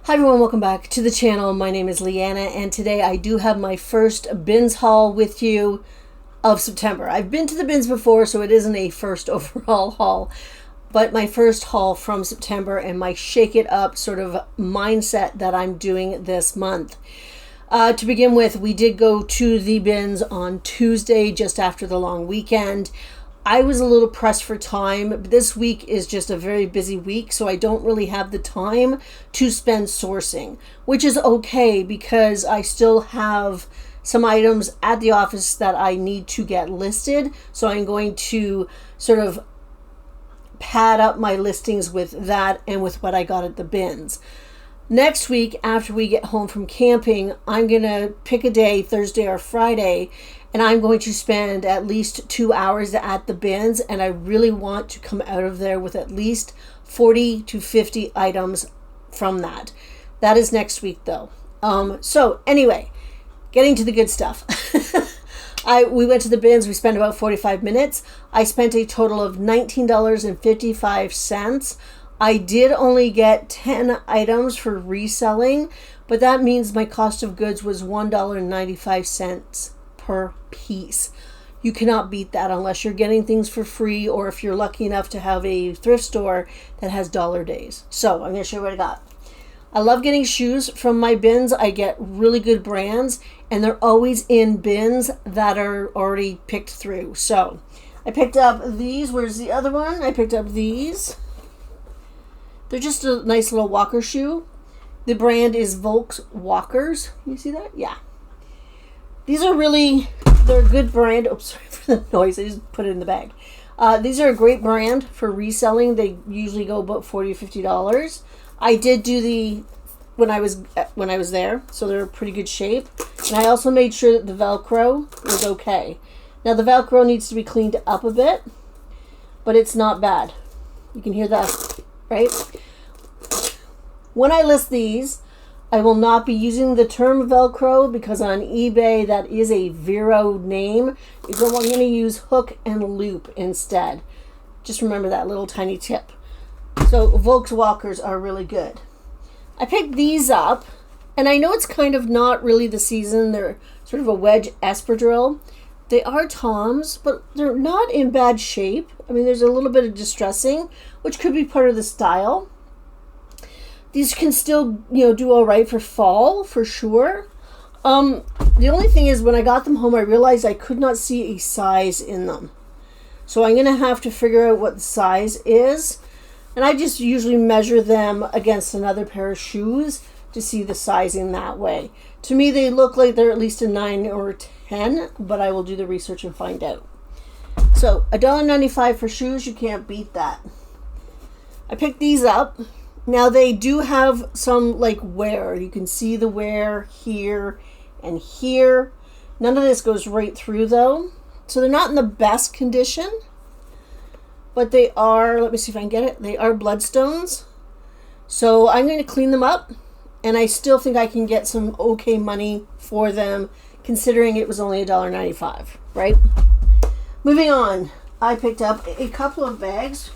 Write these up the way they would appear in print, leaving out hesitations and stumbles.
Hi everyone, welcome back to the channel. My name is Leanna and today I do have my first bins haul with you of September. I've been to the bins before, so it isn't a first overall haul, but my first haul from September and my shake it up sort of mindset that I'm doing this month. To begin with, we did go to the bins on Tuesday just after the long weekend. I was a little pressed for time. This week is just a very busy week, so I don't really have the time to spend sourcing, which is okay because I still have some items at the office that I need to get listed. So I'm going to sort of pad up my listings with that and with what I got at the bins. Next week, after we get home from camping, I'm going to pick a day, Thursday or Friday, and I'm going to spend at least 2 hours at the bins, and I really want to come out of there with at least 40 to 50 items from that. That is next week though. So anyway, getting to the good stuff. We went to the bins, we spent about 45 minutes. I spent a total of $19.55. I did only get 10 items for reselling, but that means my cost of goods was $1.95 per piece. You cannot beat that unless you're getting things for free or if you're lucky enough to have a thrift store that has dollar days. So I'm going to show you what I got. I love getting shoes from my bins. I get really good brands and they're always in bins that are already picked through. So I picked up these. Where's the other one? I picked up these. They're just a nice little walker shoe. The brand is Volks Walkers. You see that? Yeah. These are they're a good brand. Oops, sorry for the noise. I just put it in the bag. These are a great brand for reselling. They usually go about $40 or $50. I did do when I was there, so they're in pretty good shape. And I also made sure that the Velcro was okay. Now the Velcro needs to be cleaned up a bit, but it's not bad. You can hear that, right? When I list these, I will not be using the term Velcro because on eBay that is a Vero name. So I'm going to use hook and loop instead. Just remember that little tiny tip. So Volks Walkers are really good. I picked these up, and I know it's kind of not really the season. They're sort of a wedge espadrille. They are Toms, but they're not in bad shape. I mean, there's a little bit of distressing, which could be part of the style. These can still, do all right for fall, for sure. The only thing is when I got them home, I realized I could not see a size in them. So I'm going to have to figure out what the size is. And I just usually measure them against another pair of shoes to see the sizing that way. To me, they look like they're at least a 9 or 10, but I will do the research and find out. So $1.95 for shoes, you can't beat that. I picked these up. Now they do have some wear. You can see the wear here and here. None of this goes right through though. So they're not in the best condition, but they are, let me see if I can get it. They are bloodstones. So I'm going to clean them up and I still think I can get some okay money for them considering it was only $1.95, right? Moving on, I picked up a couple of bags.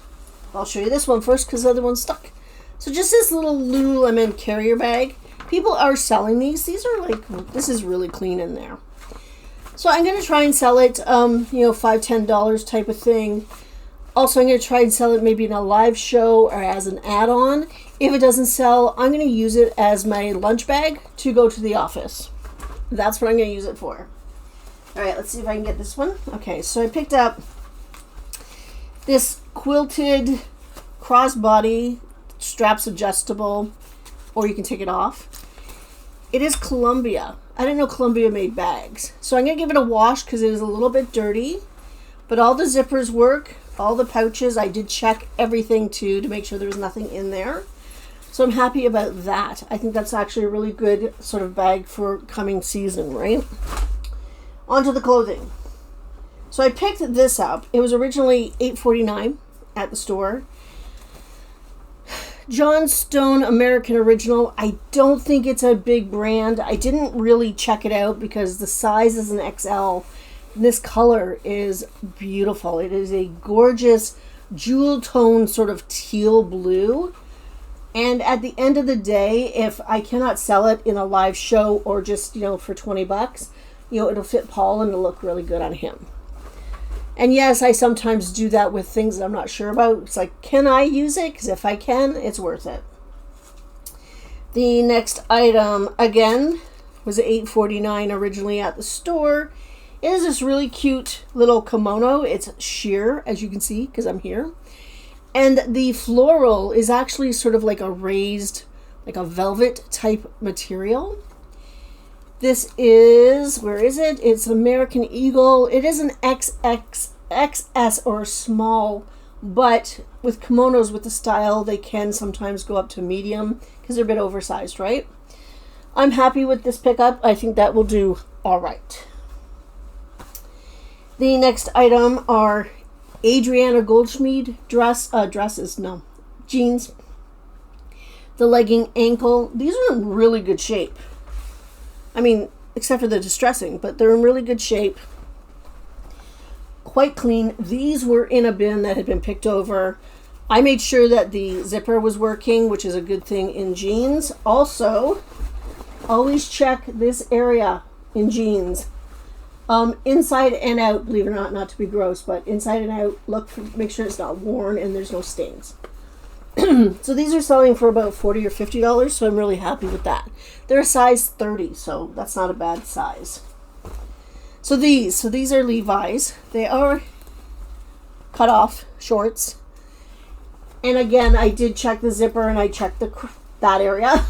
I'll show you this one first because the other one's stuck. So just this little Lululemon carrier bag. People are selling these. These are this is really clean in there. So I'm going to try and sell it, $5, $10 type of thing. Also, I'm going to try and sell it maybe in a live show or as an add-on. If it doesn't sell, I'm going to use it as my lunch bag to go to the office. That's what I'm going to use it for. All right, let's see if I can get this one. Okay, so I picked up this quilted crossbody, straps adjustable, or you can take it off. It is Columbia. I didn't know Columbia made bags. So I'm going to give it a wash because it is a little bit dirty. But all the zippers work. All the pouches. I did check everything too to make sure there was nothing in there. So I'm happy about that. I think that's actually a really good sort of bag for coming season, right? On to the clothing. So I picked this up. It was originally $8.49 at the store. Johnstone American Original. I don't think it's a big brand. I didn't really check it out because the size is an XL. And this color is beautiful. It is a gorgeous jewel tone sort of teal blue. And at the end of the day, if I cannot sell it in a live show or just, for 20 bucks, it'll fit Paul and it'll look really good on him. And yes, I sometimes do that with things that I'm not sure about. It's like, can I use it? Because if I can, it's worth it. The next item, again, was $8.49 originally at the store. It is this really cute little kimono. It's sheer, as you can see, because I'm here. And the floral is actually sort of like a raised, like a velvet type material. This is, where is it? It's American Eagle. It is an XS or small, but with kimonos with the style, they can sometimes go up to medium because they're a bit oversized, right? I'm happy with this pickup. I think that will do all right. The next item are Adriana Goldschmied jeans. The legging ankle. These are in really good shape. I mean, except for the distressing, but they're in really good shape. Quite clean. These were in a bin that had been picked over. I made sure that the zipper was working, which is a good thing in jeans. Also, always check this area in jeans. Inside and out, believe it or not to be gross, but inside and out, make sure it's not worn and there's no stains. So these are selling for about $40 or $50, so I'm really happy with that. They're a size 30, so that's not a bad size. So these are Levi's. They are cut off shorts. And again, I did check the zipper and I checked that area.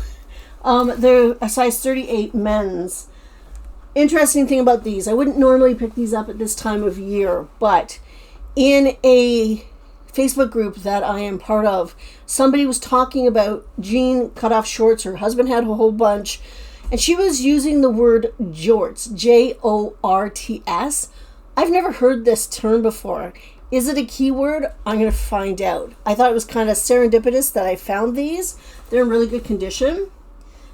They're a size 38 men's. Interesting thing about these, I wouldn't normally pick these up at this time of year, but in a Facebook group that I am part of, somebody was talking about jean cutoff shorts. Her husband had a whole bunch, and she was using the word jorts, Jorts. I've never heard this term before. Is it a keyword? I'm going to find out. I thought it was kind of serendipitous that I found these. They're in really good condition.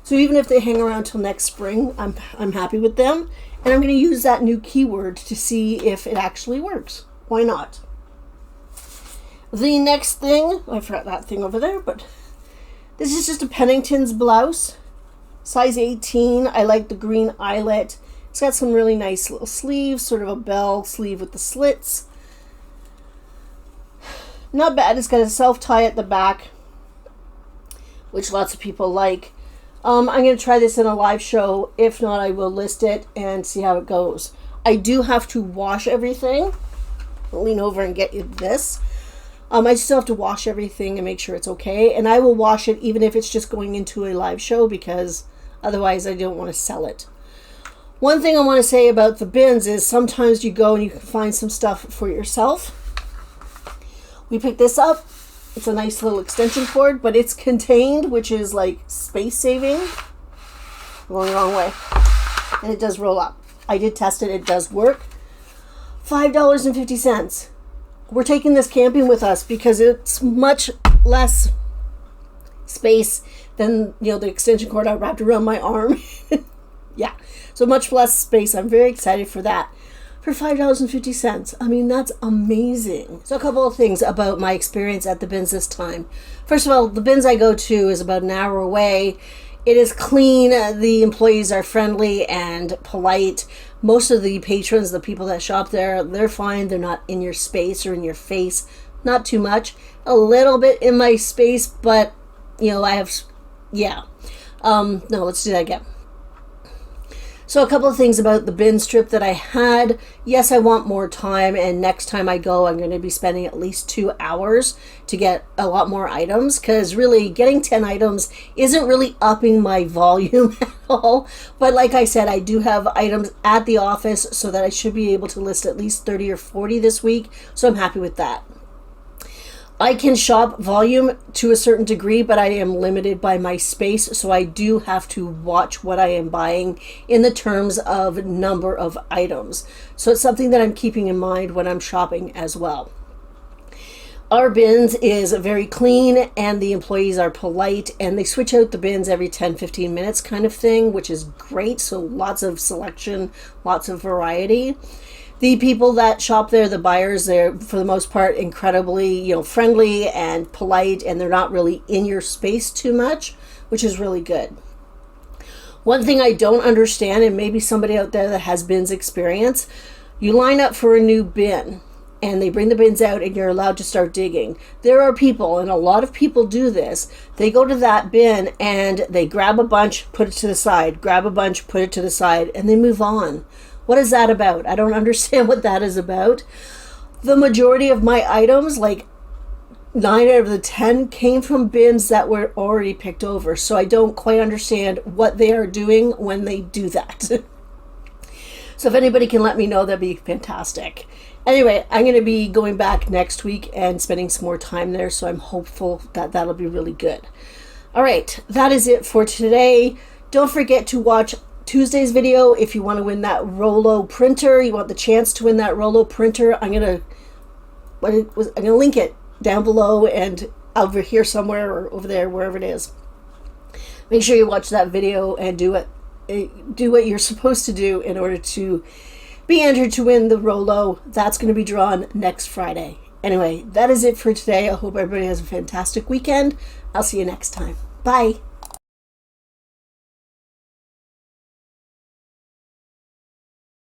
So even if they hang around till next spring, I'm happy with them. And I'm going to use that new keyword to see if it actually works. Why not? The next thing, I forgot that thing over there, but this is just a Pennington's blouse. Size 18. I like the green eyelet. It's got some really nice little sleeves, sort of a bell sleeve with the slits. Not bad. It's got a self-tie at the back, which lots of people like. I'm going to try this in a live show. If not, I will list it and see how it goes. I do have to wash everything. I'll lean over and get you this. I still have to wash everything and make sure it's okay. And I will wash it even if it's just going into a live show, because otherwise I don't want to sell it. One thing I want to say about the bins is sometimes you go and you can find some stuff for yourself. We picked this up. It's a nice little extension cord, but it's contained, which is like space saving. Going the wrong way. And it does roll up. I did test it. It does work. $5.50. We're taking this camping with us because it's much less space than, the extension cord I wrapped around my arm. Yeah. So much less space. I'm very excited for that. For $5.50. I mean, that's amazing. So a couple of things about my experience at the bins this time. First of all, the bins I go to is about an hour away. It is clean. The employees are friendly and polite. Most of the patrons, the people that shop there, they're fine. They're not in your space or in your face. Not too much. A little bit in my space, but, I have, yeah. No, let's do that again. So a couple of things about the bin strip that I had. Yes, I want more time, and next time I go, I'm going to be spending at least 2 hours to get a lot more items, because really getting 10 items isn't really upping my volume at all. But like I said, I do have items at the office so that I should be able to list at least 30 or 40 this week, so I'm happy with that. I can shop volume to a certain degree, but I am limited by my space, so I do have to watch what I am buying in the terms of number of items. So it's something that I'm keeping in mind when I'm shopping as well. Our bins is very clean, and the employees are polite, and they switch out the bins every 10-15 minutes kind of thing, which is great. So lots of selection, lots of variety. The people that shop there, the buyers, they're for the most part incredibly, friendly and polite, and they're not really in your space too much, which is really good. One thing I don't understand, and maybe somebody out there that has bins experience, you line up for a new bin and they bring the bins out and you're allowed to start digging. There are people, and a lot of people do this, they go to that bin and they grab a bunch, put it to the side, grab a bunch, put it to the side, and they move on. What is that about? I don't understand what that is about. The majority of my items, like 9 out of the 10, came from bins that were already picked over. So I don't quite understand what they are doing when they do that. So if anybody can let me know, that'd be fantastic. Anyway, I'm going to be going back next week and spending some more time there. So I'm hopeful that that'll be really good. All right, that is it for today. Don't forget to watch Tuesday's video if you want to win that Rollo printer. You want the chance to win that Rollo printer. I'm gonna link it down below and over here somewhere or over there, wherever it is. Make sure you watch that video and do what you're supposed to do in order to be entered to win the Rollo. That's going to be drawn next Friday. Anyway, that is it for today. I hope everybody has a fantastic weekend. I'll see you next time. Bye.